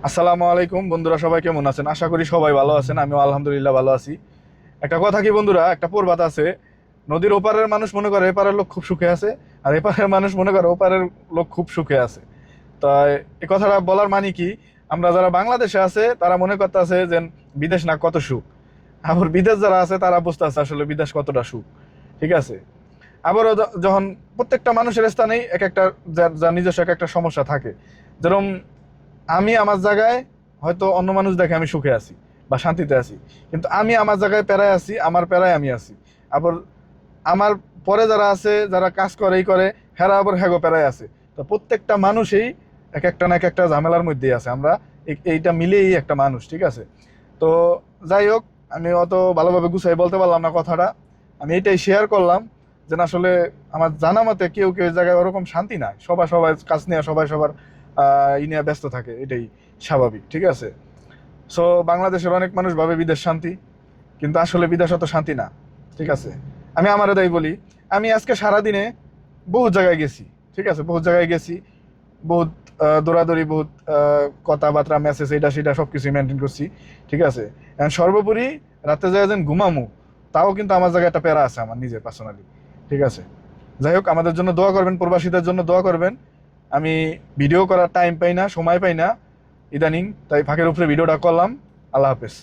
আসসালামু আলাইকুম বন্ধুরা, সবাই কেমন আছেন? আশা করি সবাই ভালো আছেন। আমিও আলহামদুলিল্লাহ ভালো আছি। একটা কথা কি বন্ধুরা, একটা প্রবাদ আছে, নদীর ওপারের মানুষ মনে করে এপারের লোক খুব সুখে আছে, আর এপারের মানুষ মনে করে ওপারের লোক খুব সুখে আছে। তাই এই কথাটা বলার মানে কি, আমরা যারা বাংলাদেশে আছে তারা মনে করতে আছে যে বিদেশ না কত সুখ, আবার বিদেশ যারা আছে তারা বুঝতে আছে আসলে বিদেশ কতটা সুখ। ঠিক আছে। আবারও যখন প্রত্যেকটা মানুষের স্থানেই এক একটা যার যার নিজস্ব এক একটা সমস্যা থাকে। যেরকম আমি আমার জায়গায়, হয়তো অন্য মানুষ দেখে আমি সুখে আছি বা শান্তিতে আছি, কিন্তু আমি আমার জায়গায় প্যারায় আছি, আমার প্যারায় আমি আছি। আবার আমার পরে যারা আছে, যারা কাজ করে এই করে, হেরা আবার হ্যাগো প্যারায় আছে। তো প্রত্যেকটা মানুষই এক একটা না এক একটা ঝামেলার মধ্যেই আছে। আমরা এইটা মিলেই একটা মানুষ। ঠিক আছে। তো যাই হোক, আমি অত ভালোভাবে গুছাই বলতে পারলাম না কথাটা। আমি এটাই শেয়ার করলাম যে না, আসলে আমার জানা মতে কেউ কেউ জায়গায় ওরকম শান্তি নাই, সবাই সবাই কাজ নিয়ে সবাই সবার ই নিয়ে ব্যস্ত থাকে, এটাই স্বাভাবিক। ঠিক আছে। সো বাংলাদেশের অনেক মানুষ ভাবে বিদেশ শান্তি, কিন্তু আসলে বিদেশ অত শান্তি না। ঠিক আছে। আমি আমার এটাই বলি, আমি আজকে সারাদিনে বহুত জায়গায় গেছি। ঠিক আছে, বহুত জায়গায় গেছি, বহুত দৌড়াদৌড়ি, বহুত কথাবার্তা, মেসেজ, এটা সেটা সবকিছু মেনটেন করছি। ঠিক আছে। এখন সর্বোপরি রাতে যায় যেন ঘুমামু, তাও কিন্তু আমার জায়গায় একটা প্যারা আছে আমার নিজের পার্সোনালি। ঠিক আছে। যাই হোক, আমাদের জন্য দোয়া করবেন, প্রবাসীদের জন্য দোয়া করবেন। আমি ভিডিও করার টাইম পাই না, সময় পাই না ইদানিং, তাই ফাঁকের উপরে ভিডিওটা করলাম। আল্লাহ হাফেজ।